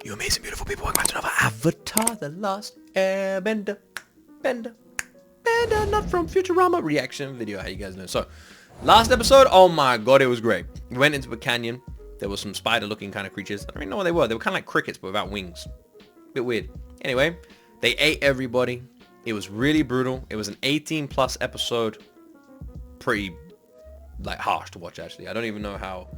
You amazing, beautiful people, welcome back to another Avatar the Last Airbender. Bender, not from Futurama reaction video, how you guys know. So, last episode, oh my god, it was great. We went into a canyon. There was some spider-looking kind of creatures. I don't even know what they were. They were kind of like crickets, but without wings. Bit weird. Anyway, they ate everybody. It was really brutal. It was an 18+ episode. Pretty, like, harsh to watch, actually. I don't even know how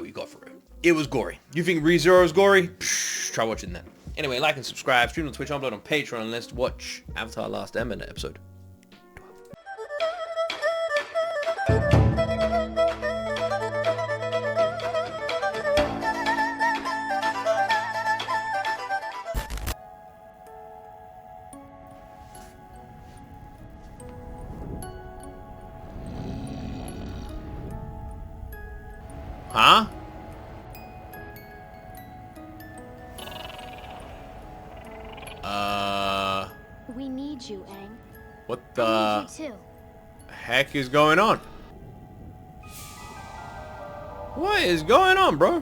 we got through it. It was gory. You think ReZero is gory? Psh, try watching that. Anyway, like and subscribe. Stream on Twitch, upload on Patreon, and let's watch Avatar Last Airbender episode 12. Huh? We need you, Aang. What I the need you too. heck is going on? What is going on, bro?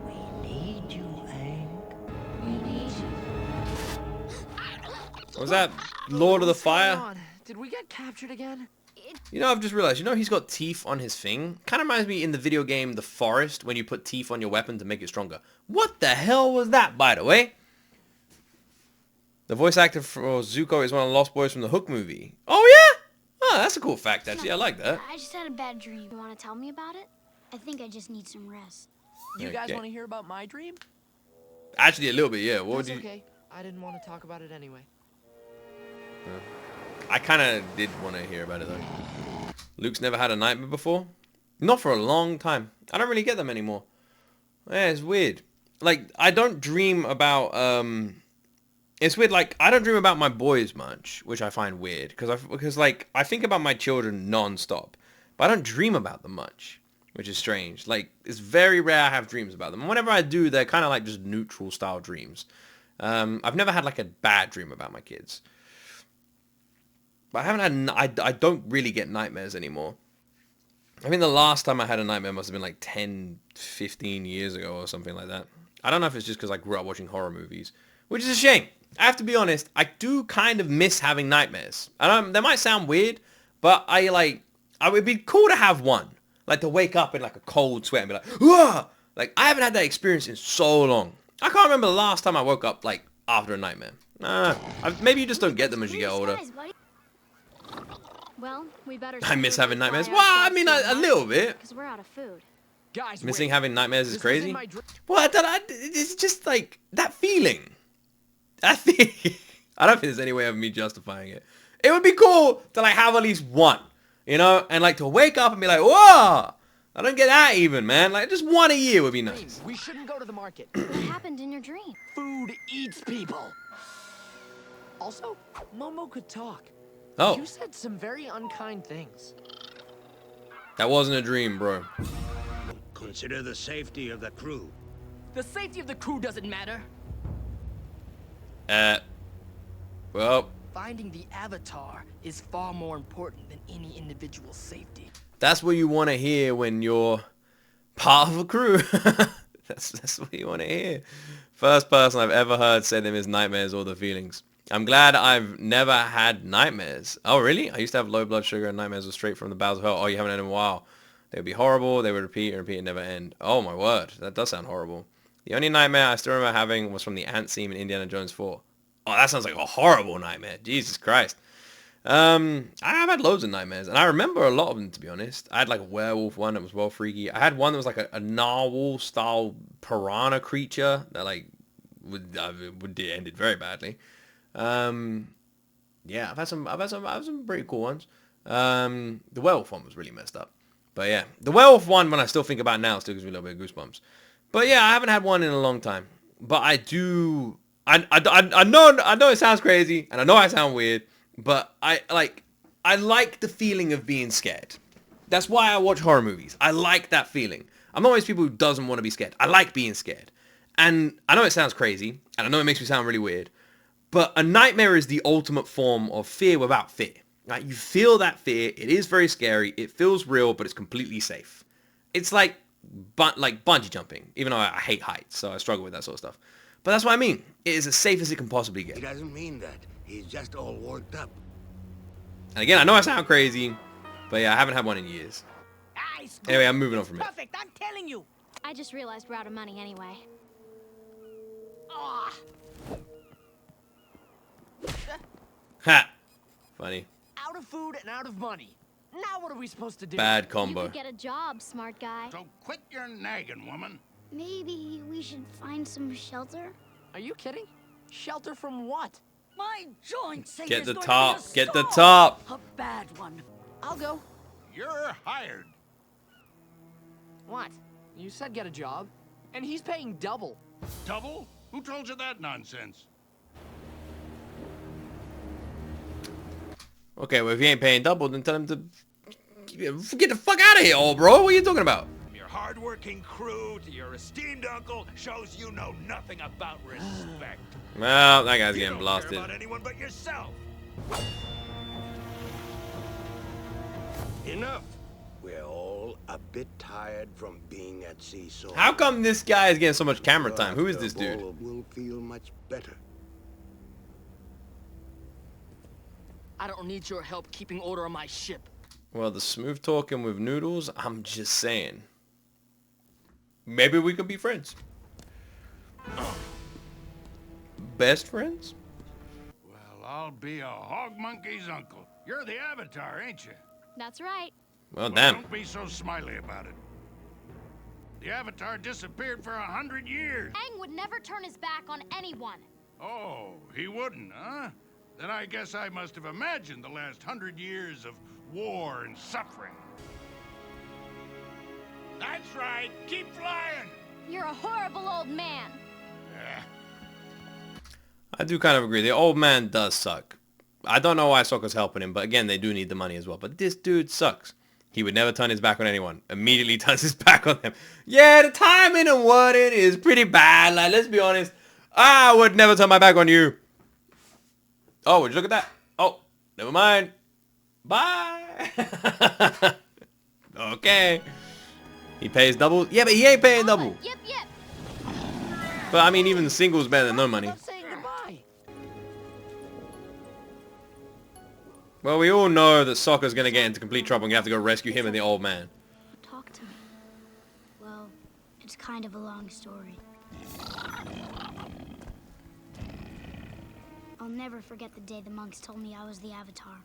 We need you, Aang. We need you. Was that Lord of the Fire? Did we get captured again? You know, I've just realized, you know he's got teeth on his thing? Kind of reminds me in the video game The Forest when you put teeth on your weapon to make it stronger. What the hell was that, by the way? The voice actor for Zuko is one of the Lost Boys from the Hook movie. Oh, yeah? Oh, that's a cool fact, actually. I like that. I just had a bad dream. You want to tell me about it? I think I just need some rest. You guys Okay. want to hear about my dream? Actually, a little bit, yeah. What would That's you... okay. I didn't want to talk about it anyway. I kind of did want to hear about it, though. Luke's never had a nightmare before? Not for a long time. I don't really get them anymore. Yeah, it's weird. Like, I don't dream about, It's weird, like, I don't dream about my boys much, which I find weird. Because like, I think about my children non-stop. But I don't dream about them much, which is strange. Like, it's very rare I have dreams about them. And whenever I do, they're kind of like just neutral style dreams. I've never had, like, a bad dream about my kids. But I haven't had, I don't really get nightmares anymore. I think the last time I had a nightmare must have been like 10, 15 years ago or something like that. I don't know if it's just because I grew up watching horror movies, which is a shame. I have to be honest, I do kind of miss having nightmares. I don't, that might sound weird, but I would be cool to have one. Like to wake up in like a cold sweat and be like, whoa! Like I haven't had that experience in so long. I can't remember the last time I woke up like after a nightmare. Maybe you just don't get them as you get older. Well, we better. I miss having nightmares. Well, I mean, a little bit. Because we're out of food. Guys, Missing wait. having nightmares is This crazy. wasn't my dream. Well, it's just like that feeling. I think I don't think there's any way of me justifying it. It would be cool to like have at least one, you know, and like to wake up and be like, whoa! I don't get that even, man. Like just one a year would be nice. We shouldn't go to the market. What happened in your dream? Food eats people. Also, Momo could talk. Oh, You said some very unkind things. that wasn't a dream, bro. Consider the safety of the crew. The safety of the crew doesn't matter. Well, Finding the Avatar is far more important than any individual's safety. that's what you want to hear when you're part of a crew. That's what you want to hear. First person I've ever heard say them is nightmares or the feelings. I'm glad I've never had nightmares. Oh, really? I used to have low blood sugar and nightmares were straight from the bowels of hell. Oh, you haven't had them in a while. They would be horrible. They would repeat and repeat and never end. Oh, my word. That does sound horrible. The only nightmare I still remember having was from the ant scene in Indiana Jones 4. Oh, that sounds like a horrible nightmare. Jesus Christ. I have had loads of nightmares, and I remember a lot of them, to be honest. I had like a werewolf one that was well freaky. I had one that was like a narwhal-style piranha creature that like ended very badly. Yeah, I've had some pretty cool ones. The werewolf one was really messed up. But yeah, the werewolf one, when I still think about it now, still gives me a little bit of goosebumps. But yeah, I haven't had one in a long time. But I do. I know it sounds crazy, and I know I sound weird, but I like the feeling of being scared. That's why I watch horror movies. I like that feeling. I'm not one of those people who doesn't want to be scared. I like being scared. And I know it sounds crazy, and I know it makes me sound really weird, but a nightmare is the ultimate form of fear without fear. Like, you feel that fear. It is very scary. It feels real, but it's completely safe. It's like like bungee jumping, even though I hate heights, so I struggle with that sort of stuff. But that's what I mean. It is as safe as it can possibly He get. doesn't mean that. He's just all worked up. And again, I know I sound crazy, but yeah, I haven't had one in years. Anyway, I'm moving on from it. Perfect, I'm telling you. I just realized we're out of money anyway. Ah, Ha! Funny. out of food and out of money. Now what are we supposed to do? Bad You combo. could get a job, smart guy. So quit your nagging, woman. Maybe we should find some shelter? Are you kidding? Shelter from what? My joints say Get there's the going top. to be a Get the storm. top. A bad one. I'll go. You're hired. What? You said get a job. And he's paying double. Double? Who told you that nonsense? Okay, well, if he ain't paying double, then tell him to get the fuck out of here, old bro. What are you talking about? Your hard-working crew to your esteemed uncle shows you know nothing about respect. Well, that guy's You getting don't blasted. care about anyone but yourself. Enough. We're all a bit tired from being at sea so How come this guy is getting so much camera time? Who is After this dude? all, we'll feel much better. I don't need your help keeping order on my ship. Well, the smooth talking with Noodles, I'm just saying. Maybe we could be friends. Best friends? Well, I'll be a hog monkey's uncle. You're the Avatar, ain't you? That's right. Well, Well, damn. don't be so smiley about it. The Avatar disappeared for 100 years. Aang would never turn his back on anyone. Oh, he wouldn't, huh? Then I guess I must have imagined the last 100 years of war and suffering. That's right. Keep flying. You're a horrible old man. Eh, I do kind of agree. The old man does suck. I don't know why Sokka's helping him, but again, they do need the money as well. But this dude sucks. He would never turn his back on anyone. Immediately turns his back on them. Yeah, the timing and wording is pretty bad. Like, let's be honest. I would never turn my back on you. Oh, would you look at that? Oh, never mind. Bye. Okay. He pays double. Yeah, but he ain't paying double. Yep. But I mean, even the single's better than no money. Stop saying goodbye. Well, we all know that Sokka's gonna get into complete trouble and you have to go rescue him and the old man. Talk to me. Well, it's kind of a long story. I'll never forget the day the monks told me I was the Avatar.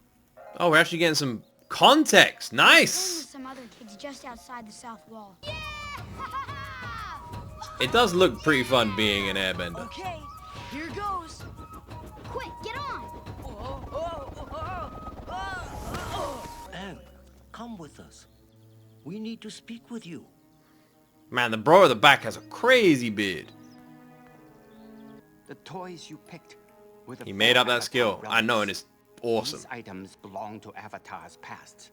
Oh, we're actually getting some context. I was Nice. with some other kids just outside the south wall. It does look pretty fun being an airbender. Okay, here goes. Quick, get on! Aang, come with us. We need to speak with you. Man, the bro at the back has a crazy beard. The toys you picked were the He made up four that skill. Avatar I know, and relics. it's awesome. These items belong to Avatar's past.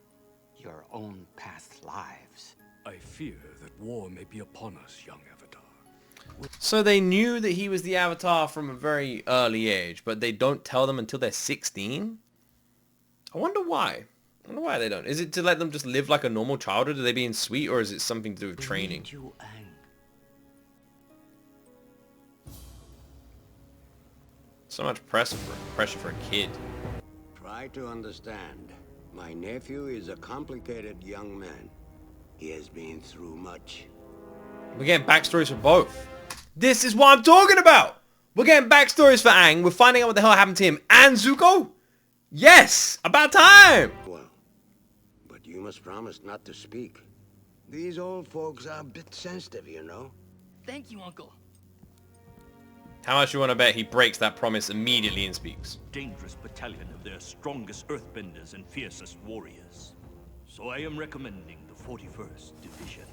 Your own past lives. I fear that war may be upon us, young Avatar. So they knew that he was the Avatar from a very early age, but they don't tell them until they're 16? I wonder why. I wonder why they don't. Is it to let them just live like a normal childhood? Are they being sweet, or is it something to do with We training? need you, Aang. So much pressure for a kid. Try to understand. My nephew is a complicated young man. He has been through much. We're getting backstories for both. This is what I'm talking about! We're getting backstories for Aang. We're finding out what the hell happened to him and Zuko. Yes! About time! Well, but you must promise not to speak. These old folks are a bit sensitive, you know. Thank you, Uncle. How much you want to bet he breaks that promise immediately and speaks? Dangerous battalion of their strongest earthbenders and fiercest warriors. So I am recommending the 41st Division.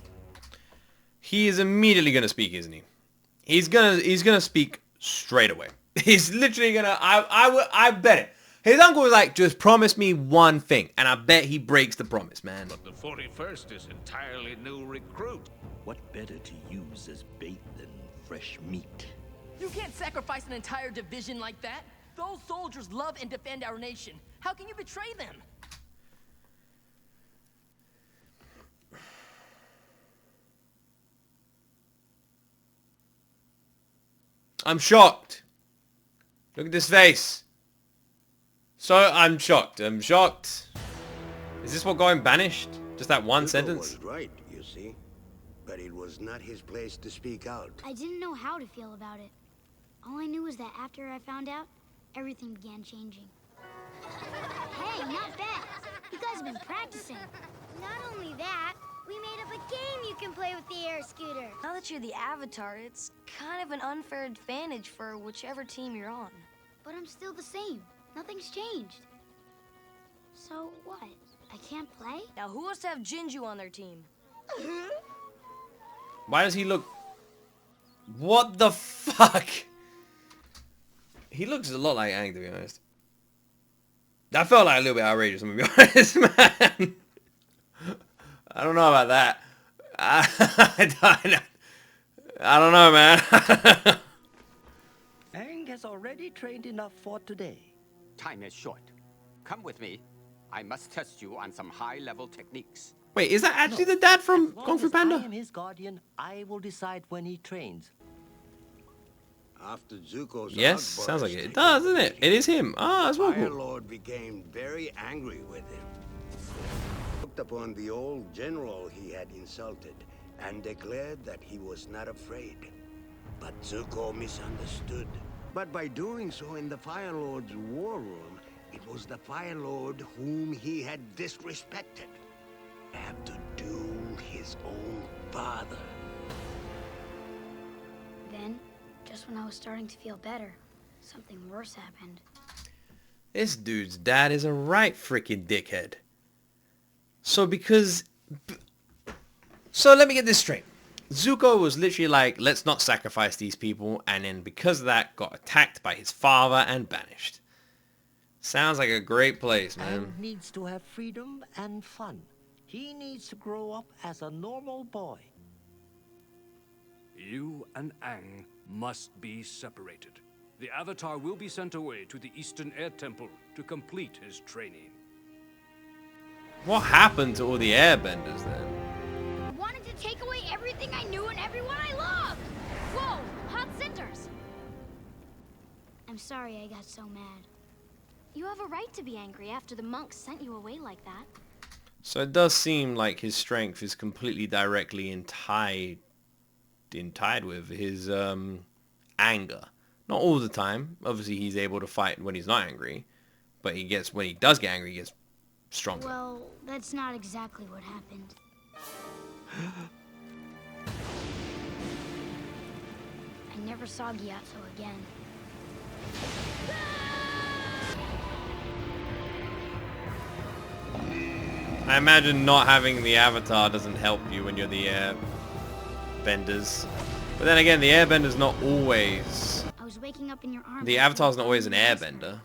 He is immediately gonna speak, isn't he? He's gonna speak straight away. He's literally gonna. I bet it. His uncle was like, just promise me one thing, and I bet he breaks the promise, man. But the 41st is entirely new recruit. What better to use as bait than fresh meat? You can't sacrifice an entire division like that. Those soldiers love and defend our nation. How can you betray them? I'm shocked. Look at this face. So I'm shocked. I'm shocked. Is this what got him banished? Just that one Zuko sentence? was right, you see. But it was not his place to speak out. I didn't know how to feel about it. All I knew was that after I found out, everything began changing. Hey, not bad. You guys have been practicing. Not only that, we made up a game you can play with the air scooter. Now that you're the Avatar, it's kind of an unfair advantage for whichever team you're on. But I'm still the same. Nothing's changed. So what? I can't play? Now who wants to have Jinju on their team? Why does he look... What the fuck? He looks a lot like Aang, to be honest. That felt like a little bit outrageous, I'm gonna be honest, man. I don't know about that. I don't know, man. Aang has already trained enough for today. Time is short. Come with me. I must test you on some high-level techniques. Wait, is that actually the dad from As Kung Fu long as I Panda? am his guardian, I will decide when he trains. After Zuko's Yes, sounds like it. It does, doesn't it? It is him. Ah, that's well Fire cool. Lord became very angry with him. Looked upon the old general he had insulted and declared that he was not afraid. But Zuko misunderstood. But by doing so in the Fire Lord's war room, it was the Fire Lord whom he had disrespected. Have to do his own father. Then, just when I was starting to feel better, something worse happened. This dude's dad is a right freaking dickhead. So because... So let me get this straight. Zuko was literally like, let's not sacrifice these people, and then because of that got attacked by his father and banished. Sounds like a great place, man. Aang needs to have freedom and fun. He needs to grow up as a normal boy. You and Aang must be separated. The Avatar will be sent away to the Eastern Air Temple to complete his training. What happened to all the airbenders then? Wanted to take away everything I knew and everyone I loved! Whoa! Hot cinders! I'm sorry I got so mad. You have a right to be angry after the monks sent you away like that. So it does seem like his strength is completely directly tied with his anger. Not all the time. Obviously, he's able to fight when he's not angry, but when he does get angry, he gets stronger. Well, that's not exactly what happened. I never saw G.O.T again. I imagine not having the Avatar doesn't help you when you're the airbenders. But then again, the airbender's not always... I was waking up in your arms. The Avatar's not always an airbender.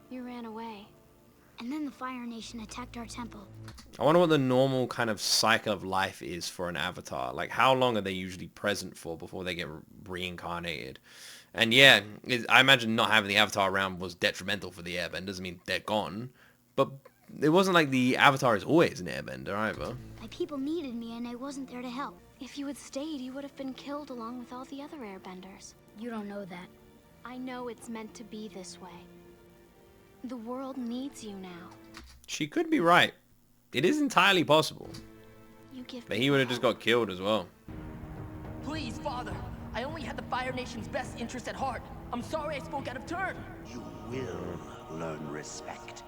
You ran away. And then the Fire Nation attacked our temple. I wonder what the normal kind of cycle of life is for an Avatar. Like, how long are they usually present for before they get reincarnated? And yeah, I imagine not having the Avatar around was detrimental for the airbenders. I mean, they're gone. But it wasn't like the Avatar is always an airbender either. My people needed me and I wasn't there to help. If you had stayed, you would have been killed along with all the other airbenders. You don't know that. I know it's meant to be this way. The world needs you now. She could be right. It is entirely possible. You give But he would have just got killed as well. Please, Father. I only had the Fire Nation's best interest at heart. I'm sorry I spoke out of turn. You will learn respect,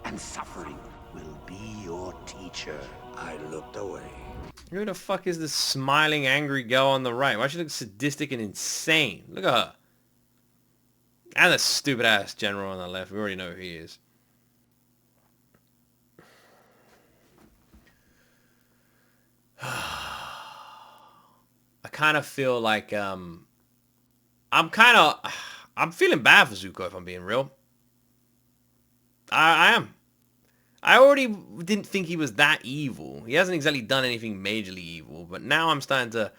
and suffering will be your teacher. I looked away. Who the fuck is this smiling, angry girl on the right? Why does she look sadistic and insane? Look at her. And the stupid-ass general on the left. We already know who he is. I kind of feel like, I'm feeling bad for Zuko, if I'm being real. I am. I already didn't think he was that evil. He hasn't exactly done anything majorly evil, but now I'm starting to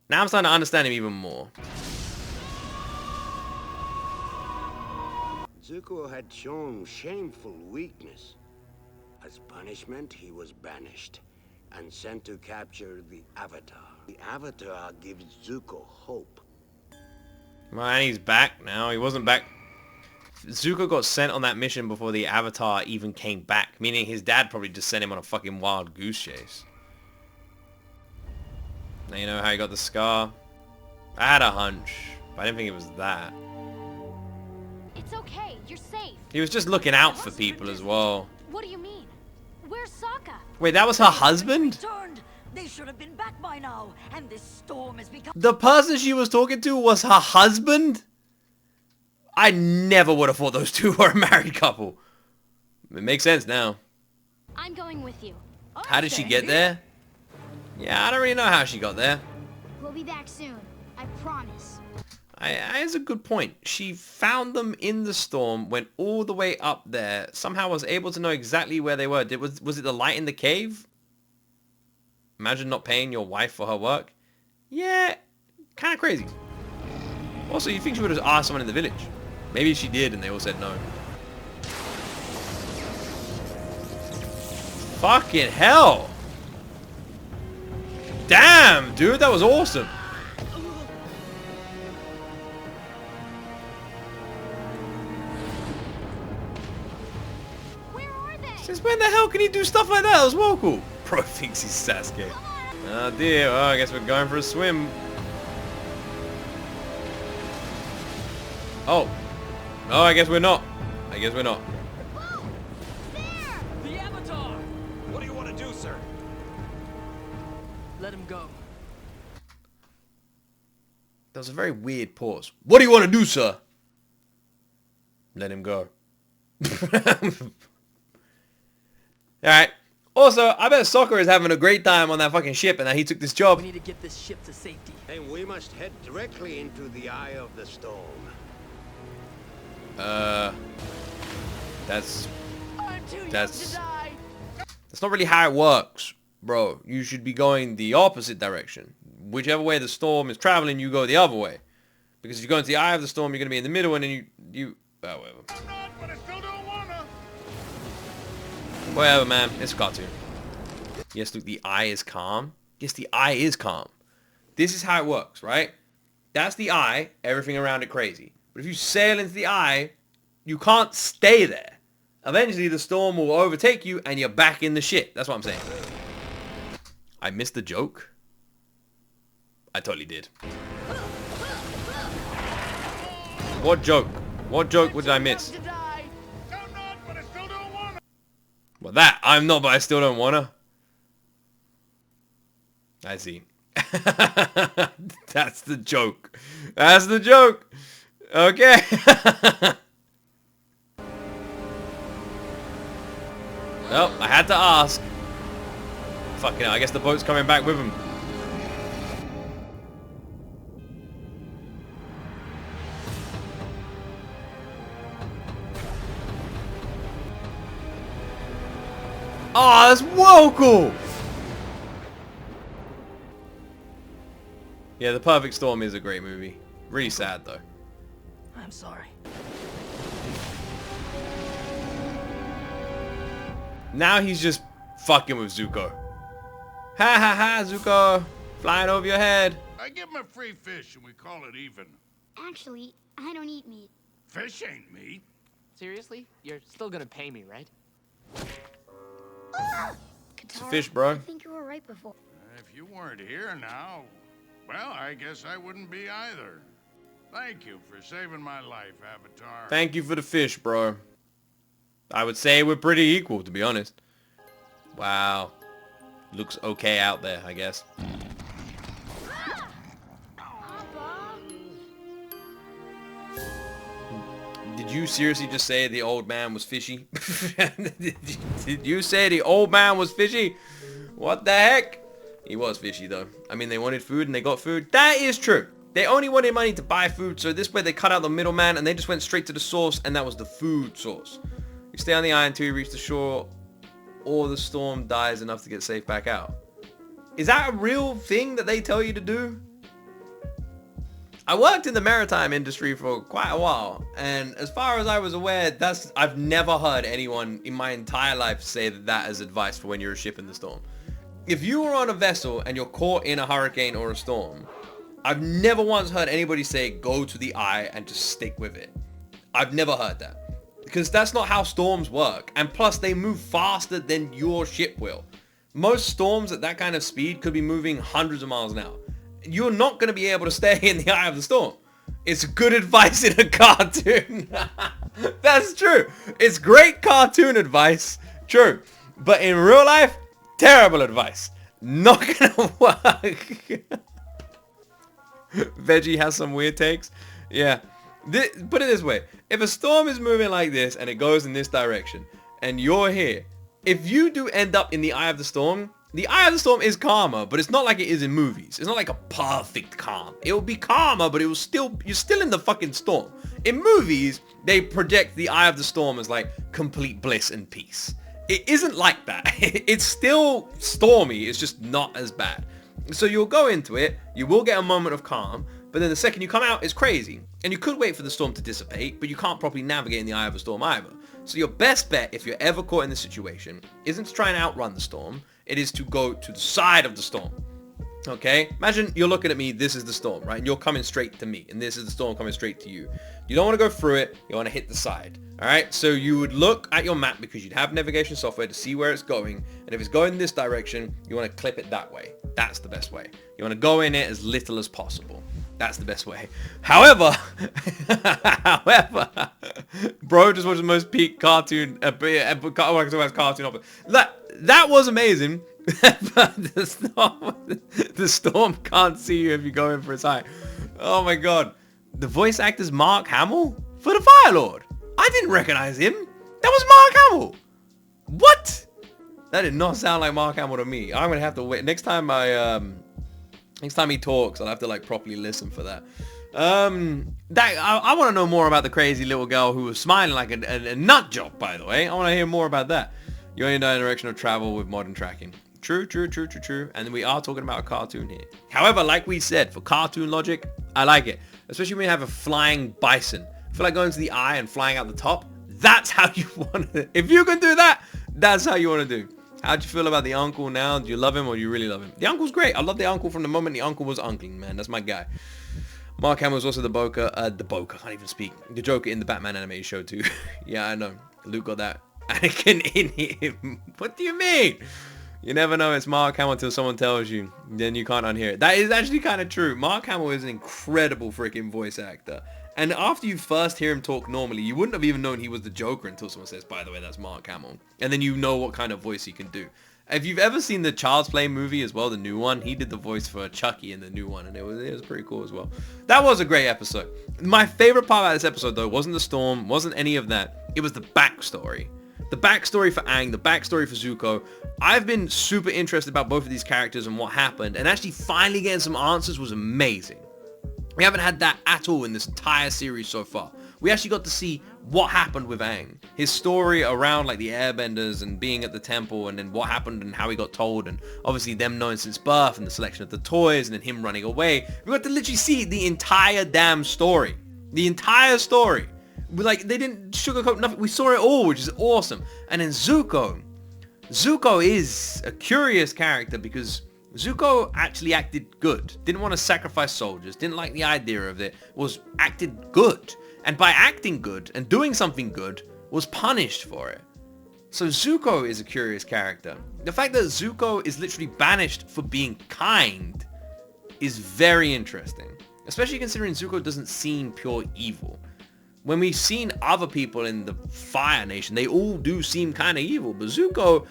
understand him even more. Zuko had shown shameful weakness. As punishment, he was banished. and sent to capture the Avatar. The Avatar gives Zuko hope. Well, and he's back now. He wasn't back. Zuko got sent on that mission before the Avatar even came back, meaning his dad probably just sent him on a fucking wild goose chase. Now you know how he got the scar? I had a hunch, but I didn't think it was that. It's okay. You're safe. He was just looking out for people as well. What do you mean? Where's Sokka? Wait, that was her husband? Returned. They should have been back by now, and this storm has become... The person she was talking to was her husband? I never would have thought those two were a married couple. It makes sense now. I'm going with you. How did she get there? Yeah, I don't really know how she got there. We'll be back soon. I promise. That's a good point. She found them in the storm, went all the way up there, somehow was able to know exactly where they were. Was it the light in the cave? Imagine not paying your wife for her work. Yeah, kind of crazy. Also, you think she would have asked someone in the village. Maybe she did and they all said no. Fucking hell. Damn, dude, that was awesome. Where are they? Since when the hell can he do stuff like that? That was well cool. Bro thinks he's Sasuke. Oh dear, well, I guess we're going for a swim. Oh. Oh, I guess we're not. I guess we're not. Whoa! There! The Avatar! What do you want to do, sir? Let him go. That was a very weird pause. What do you want to do, sir? Let him go. Alright. Also, I bet Sokka is having a great time on that fucking ship and that he took this job. We need to get this ship to safety. And we must head directly into the eye of the storm. That's I'm too young to die. That's not really how it works, bro. You should be going the opposite direction. Whichever way the storm is traveling, you go the other way. Because if you go into the eye of the storm, you're going to be in the middle and then you oh, whatever. I'm not, but I still don't wanna. Whatever, man. It's a cartoon. Yes, look, the eye is calm. Yes, the eye is calm. This is how it works, right? That's the eye, everything around it crazy. But if you sail into the eye, you can't stay there. Eventually, the storm will overtake you and you're back in the shit. That's what I'm saying. I missed the joke. I totally did. What joke? What joke did I miss? I'm not, but I still don't wanna. Well, that. I'm not, but I still don't wanna. I see. That's the joke. That's the joke. Okay. Well, I had to ask. Fucking hell, I guess the boat's coming back with him. Oh, that's whoa cool. Yeah, The Perfect Storm is a great movie. Really sad though. I'm sorry. Now he's just fucking with Zuko. Ha ha ha, Zuko. Flying over your head. I give him a free fish and we call it even. Actually, I don't eat meat. Fish ain't meat. Seriously? You're still gonna pay me, right? It's a fish, bro. I think you were right before. If you weren't here now, well, I guess I wouldn't be either. Thank you for saving my life, Avatar. Thank you for the fish, bro. I would say we're pretty equal, to be honest. Wow. Looks okay out there, I guess. Did you seriously just say the old man was fishy? Did you say the old man was fishy? What the heck? He was fishy, though. I mean, they wanted food and they got food. That is true. They only wanted money to buy food, so this way they cut out the middleman and they just went straight to the source, and that was the food source. You stay on the island until you reach the shore, or the storm dies enough to get safe back out. Is that a real thing that they tell you to do? I worked in the maritime industry for quite a while, and as far as I was aware, I've never heard anyone in my entire life say that as advice for when you're a ship in the storm. if you were on a vessel and you're caught in a hurricane or a storm, I've never once heard anybody say go to the eye and just stick with it. I've never heard that. Because that's not how storms work. And plus, they move faster than your ship will. Most storms at that kind of speed could be moving hundreds of miles an hour. You're not going to be able to stay in the eye of the storm. It's good advice in a cartoon. That's true. It's great cartoon advice. True. But in real life, terrible advice. Not going to work. Veggie has some weird takes. Yeah. Put it this way. If a storm is moving like this and it goes in this direction and you're here, if you do end up in the eye of the storm is calmer, but it's not like it is in movies. It's not like a perfect calm. It will be calmer, but you're still in the fucking storm. In movies, they project the eye of the storm as like complete bliss and peace. It isn't like that. It's still stormy. It's just not as bad. So you'll go into it, you will get a moment of calm, but then the second you come out, it's crazy. And you could wait for the storm to dissipate, but you can't properly navigate in the eye of a storm either. So your best bet, if you're ever caught in this situation, isn't to try and outrun the storm. It is to go to the side of the storm. Okay? Imagine you're looking at me, this is the storm, right? And you're coming straight to me, and this is the storm coming straight to you. You don't want to go through it, you want to hit the side. Alright? So you would look at your map because you'd have navigation software to see where it's going, and if it's going this direction, you want to clip it that way. That's the best way. You want to go in it as little as possible. That's the best way. However, bro just watched the most peak cartoon, cartoon. That was amazing. But the storm can't see you if you go in for its eye. Oh my god. The voice actor's Mark Hamill for the Fire Lord. I didn't recognize him. That was Mark Hamill. What? That did not sound like Mark Hamill to me. I'm gonna have to wait. Next time he talks, I'll have to like properly listen for that. I want to know more about the crazy little girl who was smiling like a nut job, by the way. I want to hear more about that. You only know direction of travel with modern tracking. True. And we are talking about a cartoon here. However, like we said, for cartoon logic, I like it. Especially when you have a flying bison. I feel like going to the eye and flying out the top. That's how you want to. If you can do that, that's how you want to do. How'd you feel about the uncle now? Do you love him or do you really love him? The uncle's great. I love the uncle from the moment the uncle was uncling, man. That's my guy. Mark Hamill was also the Boker. I can't even speak. The Joker in the Batman animated show too. Yeah, I know. Luke got that Anakin in him. What do you mean? You never know it's Mark Hamill until someone tells you. Then you can't unhear it. That is actually kind of true. Mark Hamill is an incredible freaking voice actor. And after you first hear him talk normally, you wouldn't have even known he was the Joker until someone says, by the way, that's Mark Hamill. And then you know what kind of voice he can do. If you've ever seen the Child's Play movie as well, the new one, he did the voice for Chucky in the new one, and it was pretty cool as well. That was a great episode. My favorite part about this episode, though, wasn't the storm, wasn't any of that. It was the backstory. The backstory for Aang, the backstory for Zuko. I've been super interested about both of these characters and what happened, and actually finally getting some answers was amazing. We haven't had that at all in this entire series so far. We actually got to see what happened with Aang. His story around like the airbenders and being at the temple and then what happened and how he got told and obviously them knowing since birth and the selection of the toys and then him running away. We got to literally see the entire damn story. The entire story. Like they didn't sugarcoat nothing. We saw it all, which is awesome. And then Zuko. Zuko is a curious character because Zuko actually acted good. Didn't want to sacrifice soldiers. Didn't like the idea of it. Acted good. And by acting good and doing something good, was punished for it. So Zuko is a curious character. The fact that Zuko is literally banished for being kind is very interesting. Especially considering Zuko doesn't seem pure evil. When we've seen other people in the Fire Nation, they all do seem kind of evil. But Zuko,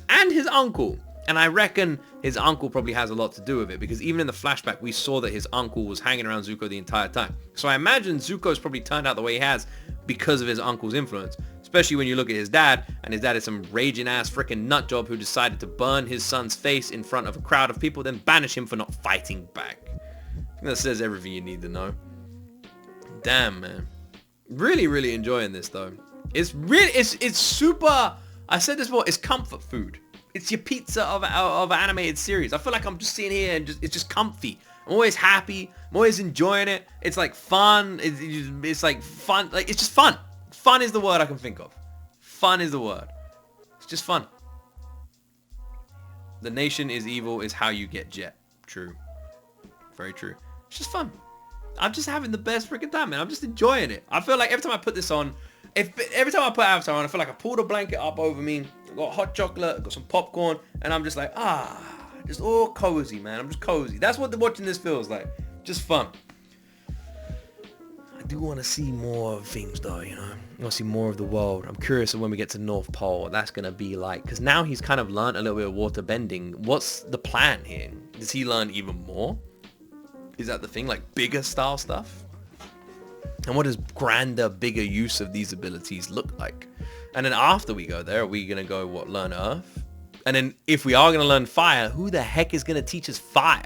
and his uncle, and I reckon his uncle probably has a lot to do with it because even in the flashback, we saw that his uncle was hanging around Zuko the entire time. So I imagine Zuko's probably turned out the way he has because of his uncle's influence, especially when you look at his dad, and his dad is some raging ass freaking nut job who decided to burn his son's face in front of a crowd of people, then banish him for not fighting back. I think that says everything you need to know. Damn, man. Really, really enjoying this though. It's super, I said this before, it's comfort food. It's your pizza of an animated series. I feel like I'm just sitting here and it's just comfy. I'm always happy. I'm always enjoying it. It's like fun. It's like fun. Like it's just fun. Fun is the word I can think of. Fun is the word. It's just fun. The nation is evil is how you get Jet. True. Very true. It's just fun. I'm just having the best freaking time, man. I'm just enjoying it. I feel like every time I put this on, every time I put Avatar on, I feel like I pulled a blanket up over me, got hot chocolate, got some popcorn, and I'm just like, just all cozy, man. I'm just cozy. That's what watching this feels like. Just fun. I do want to see more of things, though, you know. I want to see more of the world. I'm curious of when we get to North Pole, what that's going to be like. Because now he's kind of learned a little bit of water bending. What's the plan here? Does he learn even more? Is that the thing? Like bigger style stuff? And what does grander, bigger use of these abilities look like? And then after we go there, are we going to go, learn Earth? And then if we are going to learn fire, who the heck is going to teach us fire?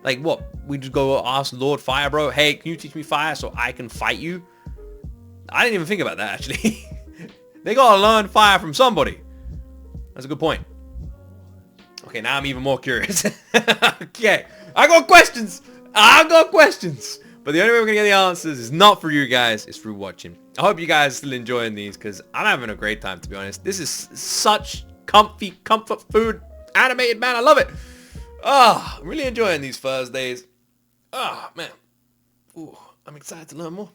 Like what? We just go ask Lord Fire Bro, hey, can you teach me fire so I can fight you? I didn't even think about that, actually. They got to learn fire from somebody. That's a good point. Okay, now I'm even more curious. Okay, I got questions. But the only way we're going to get the answers is not through you guys, it's through watching. I hope you guys are still enjoying these because I'm having a great time, to be honest. This is such comfort food animated, man. I love it. I'm really enjoying these Thursdays. Man. Ooh, I'm excited to learn more.